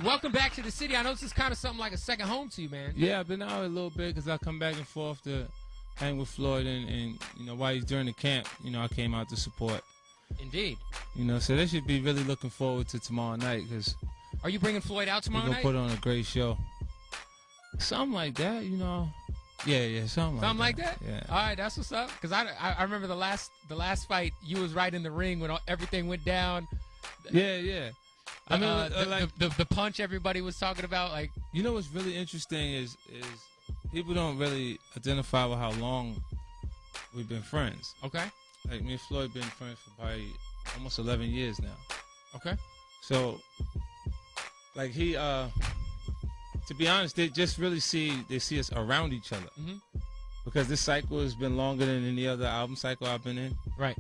Welcome back to the city. I know this is kind of something like a second home to you, man. Yeah, I've been out a little bit because I come back and forth to hang with Floyd, and you know, while he's during the camp, you know, I came out to support. Indeed. You know, so they should be really looking forward to tomorrow night because are you bringing Floyd out tomorrow night? We're gonna put on a great show. Something like that, you know. Yeah, something like that. Yeah. All right, that's what's up. Because I remember the last fight, you was right in the ring when everything went down. Yeah. I mean, the punch everybody was talking about, like. You know what's really interesting is people don't really identify with how long we've been friends. Okay. Like me and Floyd been friends for probably almost 11 years now. Okay. So, like he, to be honest, they just really see us around each other. Mm-hmm. Because this cycle has been longer than any other album cycle I've been in. Right.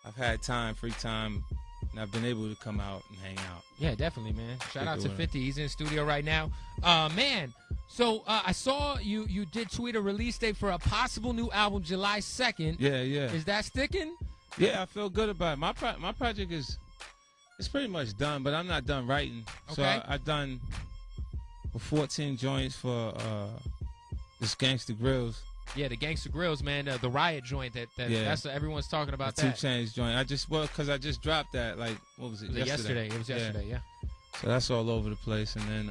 I've had free time, and I've been able to come out and hang out. Yeah, definitely, man. Shout out to 50. He's in the studio right now. Man, so I saw you did tweet a release date for a possible new album July 2nd. Yeah. Is that sticking? Yeah, I feel good about it. My project it's pretty much done, but I'm not done writing. Okay. So I've done 14 joints for this Gangsta Grillz. Yeah, the Gangsta Grillz, man, the Riot joint that's what everyone's talking about. The 2 Chainz joint. Because I just dropped that. Like, what was it? Yesterday. It was yesterday. Yeah. So that's all over the place, and then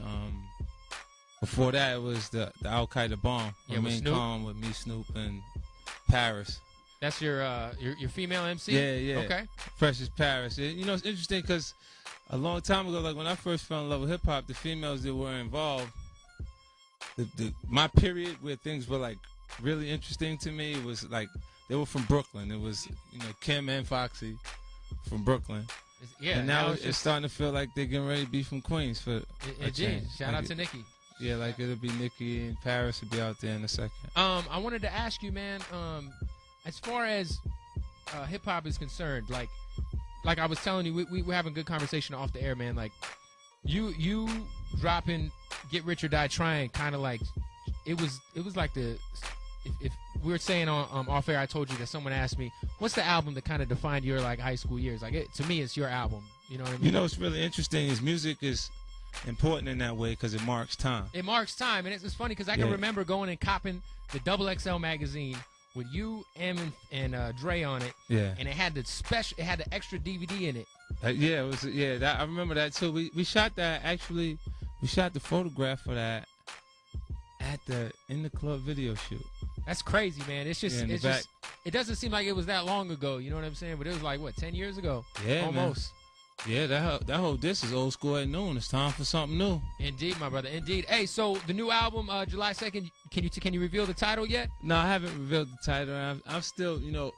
before that it was the Al Qaeda Bomb. Yeah, with Snoop. Calm with me, Snoop, and Paris. That's your female MC. Yeah. Okay. Precious Paris. You know, it's interesting because a long time ago, like when I first fell in love with hip hop, the females that were involved, my period where things were like really interesting to me was like they were from Brooklyn. It was, you know, Kim and Foxy from Brooklyn. Yeah, and now it's starting to feel like they're getting ready to be from Queens for a change. Shout out to Nikki. Yeah, like it'll be Nikki and Paris will be out there in a second. I wanted to ask you, man, as far as hip hop is concerned, like I was telling you, we were having a good conversation off the air, man. Like you dropping Get Rich or Die Trying, kind of like it was like if we were saying on off air, I told you that someone asked me, what's the album that kind of defined your like high school years? Like to me, it's your album. You know what I mean? You know what's really interesting is music is important in that way because it marks time. It marks time, and it's funny because I can remember going and copping the XXL magazine with you, M, and Dre on it. Yeah. And it had the extra DVD in it. Yeah, it was. Yeah, I remember that too. We shot that actually. We shot the photograph for that in the club video shoot. That's crazy, man. It's just it doesn't seem like it was that long ago. You know what I'm saying? But it was like what, 10 years ago? Yeah, almost. Man. Yeah, that whole disc is old school at noon. It's time for something new. Indeed, my brother. Indeed. Hey, so the new album, July 2nd. Can you reveal the title yet? No, I haven't revealed the title. I'm still, you know,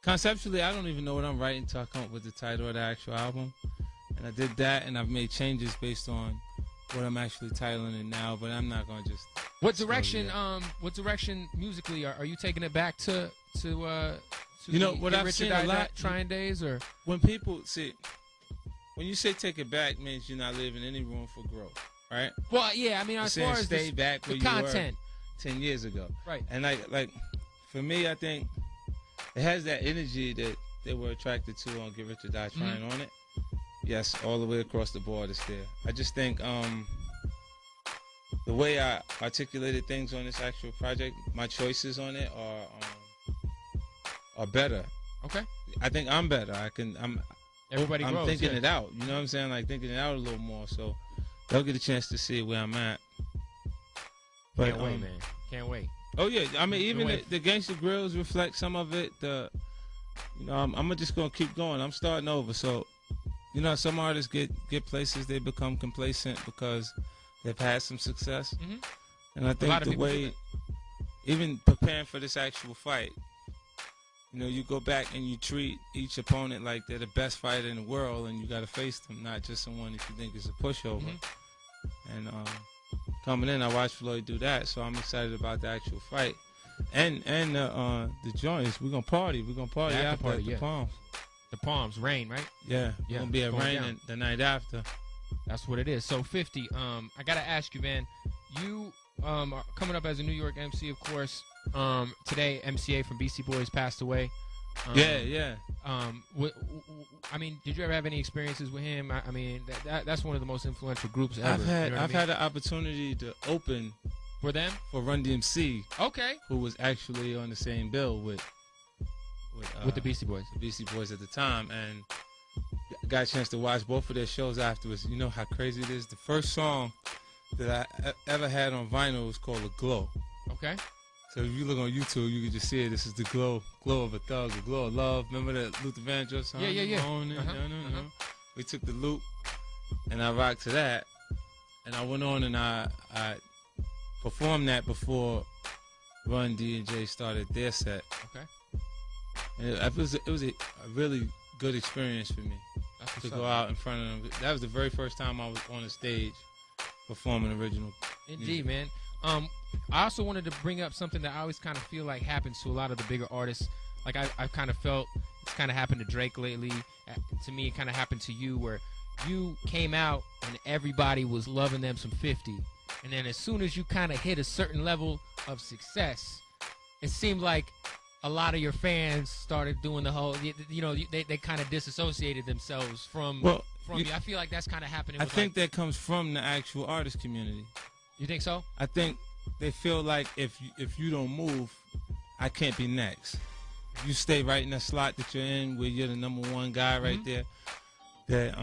conceptually, I don't even know what I'm writing until I come up with the title of the actual album. And I did that, and I've made changes based on what I'm actually titling it now. But I'm not gonna just. What direction? What direction musically are you taking it back to? You know what I've seen a lot. Trying days, or when people see. When you say take it back, means you're not leaving any room for growth, right? Well, yeah, I mean, as far as stay back where the content, you were 10 years ago, right? And like for me, I think it has that energy that they were attracted to on Get Rich or Die Trying on it. Yes, all the way across the board is there. I just think the way I articulated things on this actual project, my choices on it are better. Okay. I think I'm better. Everybody I'm grows, thinking it out. You know what I'm saying? Like thinking it out a little more. So they'll get a chance to see where I'm at. But, can't wait, man. Can't wait. Oh yeah, I mean even the Gangsta Grillz reflect some of it. I'm just gonna keep going. I'm starting over. So, you know, some artists get places, they become complacent because they've had some success. Mm-hmm. And I think the way, even preparing for this actual fight, you know, you go back and you treat each opponent like they're the best fighter in the world, and you got to face them, not just someone that you think is a pushover. Mm-hmm. And coming in, I watched Lloyd do that, so I'm excited about the actual fight. And the joints, we're gonna party. We're gonna party after the Palms. The Palms, rain, right? Yeah, we're gonna be at Rain the night after. That's what it is. So 50. I gotta ask you, man. You are coming up as a New York MC, of course. Today, MCA from BC Boys passed away. Yeah. I mean, did you ever have any experiences with him? I mean, that's one of the most influential groups ever. I've had the opportunity to open for them, for Run DMC. Okay. Who was actually on the same bill with the Beastie Boys. The Beastie Boys at the time, and got a chance to watch both of their shows afterwards. You know how crazy it is. The first song that I ever had on vinyl was called "A Glow." Okay. So if you look on YouTube, you can just see it. This is the glow of a thug, the glow of love. Remember that Luther Vandross song? Yeah. We took the loop, and I rocked to that, and I went on and I performed that before Run D and J started their set. Okay. And it was a really good experience for me to go out in front of them. That was the very first time I was on a stage performing original music. music. Man. I also wanted to bring up something that I always kind of feel like happens to a lot of the bigger artists. Like I kind of felt it's kind of happened to Drake lately. To me, it kind of happened to you, where you came out and everybody was loving them some 50. And then as soon as you kind of hit a certain level of success, it seemed like a lot of your fans started doing the whole, they kind of disassociated themselves from you. I feel like that's kind of happening. I think that comes from the actual artist community. You think so? I think they feel like if you don't move, I can't be next. If you stay right in that slot that you're in, where you're the #1 guy right there, that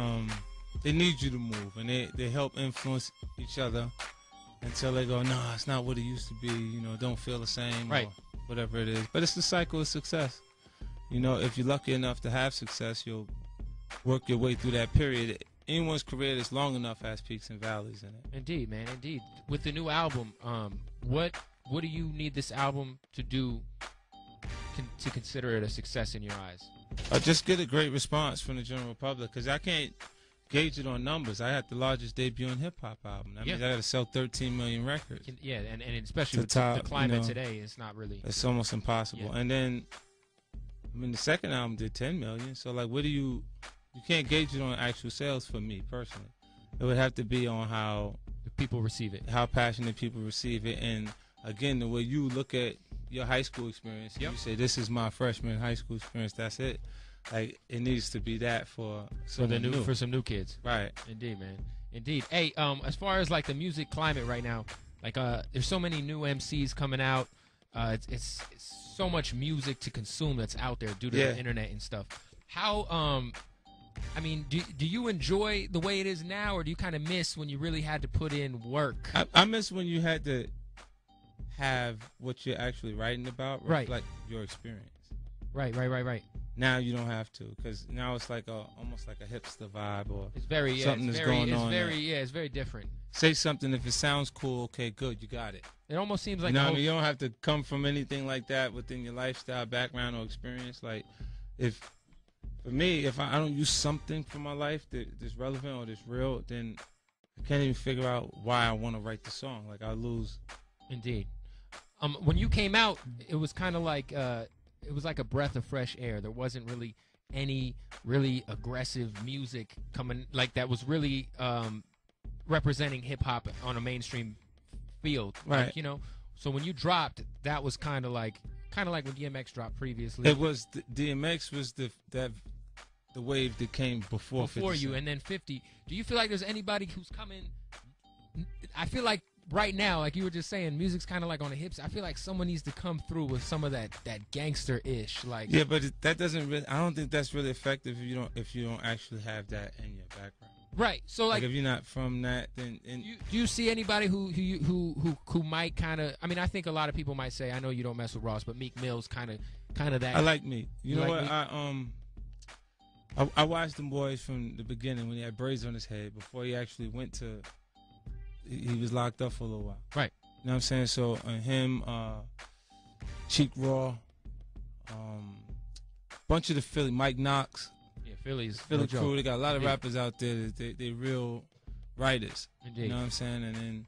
they need you to move, and they help influence each other until they go, no, it's not what it used to be. Don't feel the same, right? Or whatever it is. But it's the cycle of success. If you're lucky enough to have success, you'll work your way through that period. Anyone's career that's long enough has peaks and valleys in it. Indeed, man, indeed. With the new album, what do you need this album to do to consider it a success in your eyes? Just get a great response from the general public, because I can't gauge it on numbers. I had the largest debut in hip-hop album. That means I got to sell 13 million records. Yeah, and especially with the climate today, it's not really... It's almost impossible. Yeah. And then, the second album did 10 million, so, you can't gauge it on actual sales for me, personally. It would have to be on how... the people receive it. How passionate people receive it. And, again, the way you look at your high school experience, you say, this is my freshman high school experience, that's it. It needs to be that for some new kids. Right. Indeed, man. Indeed. Hey, as far as, the music climate right now, there's so many new MCs coming out. It's so much music to consume that's out there due to the internet and stuff. How... do you enjoy the way it is now, or do you kind of miss when you really had to put in work? I miss when you had to have what you're actually writing about, like your experience. Right. Now you don't have to, because now it's almost like a hipster vibe, or it's very something that's going on. It's very different. Say something, if it sounds cool, okay, good, you got it. It almost seems like you don't have to come from anything like that within your lifestyle, background, or experience. For me, if I don't use something from my life that's relevant or that's real, then I can't even figure out why I want to write the song. I lose. Indeed. When you came out, it was kind of like it was like a breath of fresh air. There wasn't really any really aggressive music coming that was really representing hip hop on a mainstream field, right? So when you dropped, that was kind of like when DMX dropped previously. It was DMX was the wave that came before you, and then 50. Do you feel like there's anybody who's coming? I feel like right now, like you were just saying, music's kind of on the hips. I feel like someone needs to come through with some of that gangster-ish, Yeah, but that doesn't really. I don't think that's really effective if you don't actually have that in your background. Right. So if you're not from that, then do you see anybody who might kind of? I think a lot of people might say, I know you don't mess with Ross, but Meek Mill's kind of that. I like Meek. You know what? Meek? I watched them boys from the beginning when he had braids on his head before he actually went to. He was locked up for a little while. Right. You know what I'm saying? So him, Cheek Raw, bunch of the Philly, Mike Knox. Yeah, Philly crew. They got a lot of rappers out there. They real writers. Indeed. You know what I'm saying? And then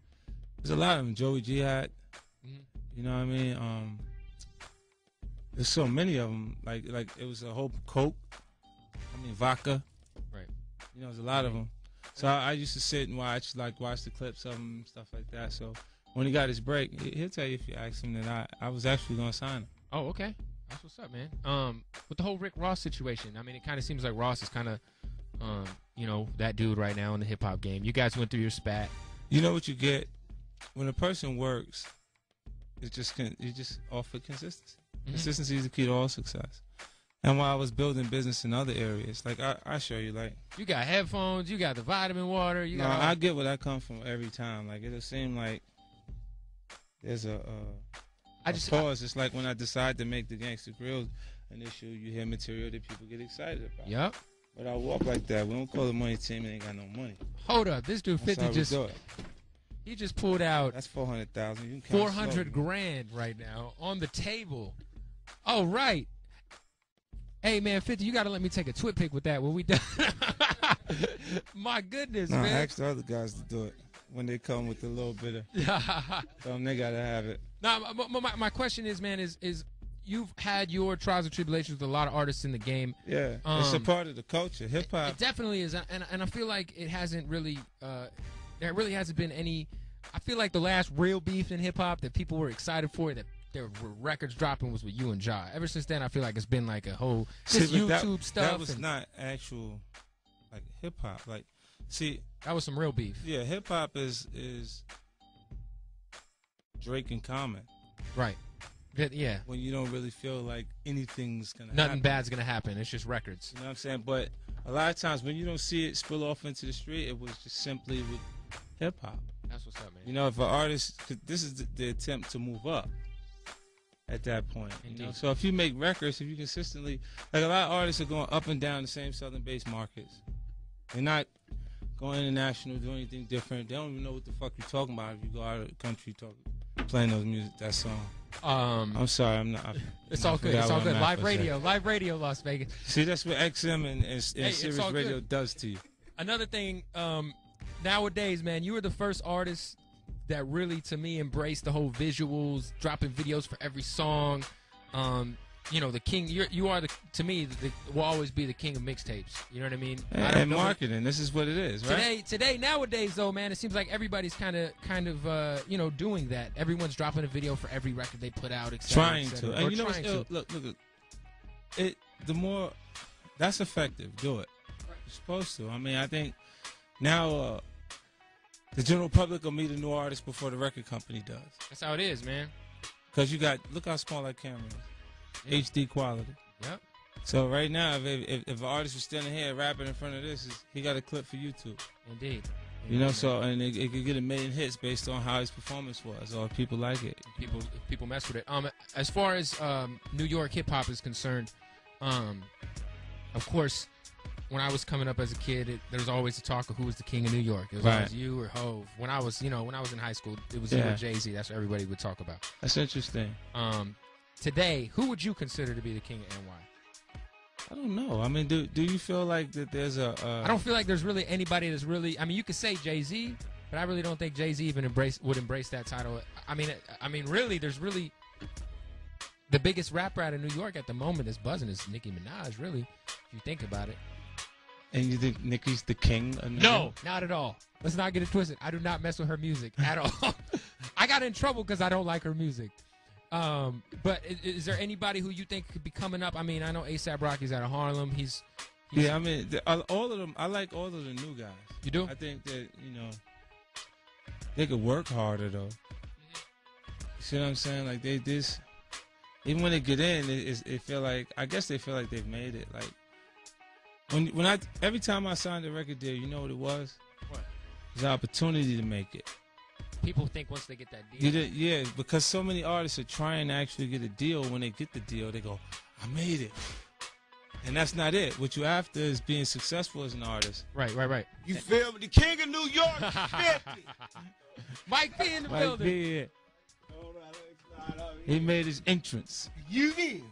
there's a lot of them. Joey Jihad. Mm-hmm. You know what I mean? There's so many of them. Like it was a whole Coke. Vodka. Right. There's a lot of them. So I used to sit and watch the clips of him and stuff like that. So when he got his break, he'll tell you if you ask him that I was actually going to sign him. Oh, okay. That's what's up, man. With the whole Rick Ross situation, I mean, it kind of seems like Ross is kind of, you know, that dude right now in the hip hop game. You guys went through your spat. You know what you get when a person works? You just offer consistency. Consistency is the key to all success. And while I was building business in other areas, like I show you, like you got headphones, you got the vitamin water. You got I get where I come from every time. Like it'll seem like there's a pause. It's like when I decide to make the Gangsta Grillz initial, you hear material that people get excited about. Yep. But I walk like that. We don't call the money team and ain't got no money. Hold up, this dude 50 he just pulled out. That's 400,000. You can count 400 grand right now on the table. Oh right. Hey man, 50, you gotta let me take a twit pic with that when we done. My goodness, man. I asked the other guys to do it when they come with a little bit of. Tell them they gotta have it. Now, my question is, man, is you've had your trials and tribulations with a lot of artists in the game. Yeah, it's a part of the culture, hip hop. It definitely is, and I feel like it hasn't really, there really hasn't been any. I feel like the last real beef in hip hop that people were excited for, that there were records dropping, was with you and Ja. Ever since then, I feel like it's been like a whole YouTube stuff. That was not actual, like hip hop. Like, see, that was some real beef. Yeah, hip hop is Drake and Common. Right. Yeah. When you don't really feel like anything's gonna nothing bad's gonna happen. It's just records. You know what I'm saying? But a lot of times when you don't see it spill off into the street, it was just simply with hip hop. That's what's up, man. You know, if an artist, cause this is the attempt to move up at that point. You know? So if you make records, if you consistently, like a lot of artists are going up and down the same southern-based markets. They're not going international, doing anything different. They don't even know what the fuck you're talking about if you go out of the country playing those music, that song. I'm sorry, I'm not. It's all good. It's all good. Live radio, Las Vegas. See, that's what XM and Sirius Radio does to you. Another thing, nowadays, man, you were the first artist that really, to me, embraced the whole visuals, dropping videos for every song. You know, the king. You are to me, will always be the king of mixtapes. You know what I mean? And marketing. This is what it is, right? Today, nowadays, though, man, it seems like everybody's kind of, you know, doing that. Everyone's dropping a video for every record they put out, etc. Trying to. And you know what's look. It. The more that's effective. Do it. You're supposed to. I mean, I think now the general public will meet a new artist before the record company does. That's how it is, man. Because look how small that camera is. Yeah. HD quality. Yep. So right now, if an artist was standing here rapping in front of this, he got a clip for YouTube. Indeed. You know, so and it could get 1 million hits based on how his performance was, or if people like it. People mess with it. As far as New York hip hop is concerned, of course, when I was coming up as a kid, there was always the talk of who was the king of New York. It was always you or Hov. When I was in high school, it was you or Jay-Z. That's what everybody would talk about. That's interesting. Today, who would you consider to be the king of NY? I don't know. I mean, do you feel like that there's a... I don't feel like there's really anybody that's really... I mean, you could say Jay-Z, but I really don't think Jay-Z even would embrace that title. I mean, really, there's really... The biggest rapper out of New York at the moment is buzzing is Nicki Minaj, really, if you think about it. And you think Nicki's the king of New York? No, not at all. Let's not get it twisted. I do not mess with her music at all. I got in trouble because I don't like her music. But is there anybody who you think could be coming up? I mean, I know A$AP Rocky's out of Harlem. He's yeah. I mean, all of them. I like all of the new guys. You do? I think that they could work harder though. You see what I'm saying? Like even when they get in, it feel like I guess they feel like they've made it. Like every time I signed a record deal, you know what it was? What? It was an opportunity to make it. People think once they get that deal. Yeah, because so many artists are trying to actually get a deal. When they get the deal, they go, I made it. And that's not it. What you after is being successful as an artist. Right. You feel me? The king of New York is 50. Mike B in the building. B, he made his entrance. You in.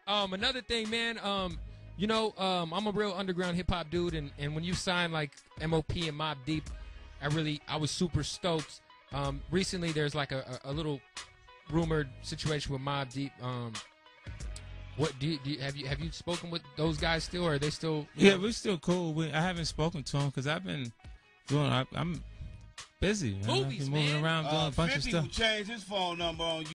Another thing, man, I'm a real underground hip-hop dude, and when you sign, like, M.O.P. and Mobb Deep, I was super stoked. Recently, there's like a little rumored situation with Mobb Deep. What have you spoken with those guys still, or are they still? Yeah, we're still cool. I haven't spoken to them because I've been doing. I'm busy. Movies, I've been moving around doing a bunch of stuff. 50 will change his phone number on you.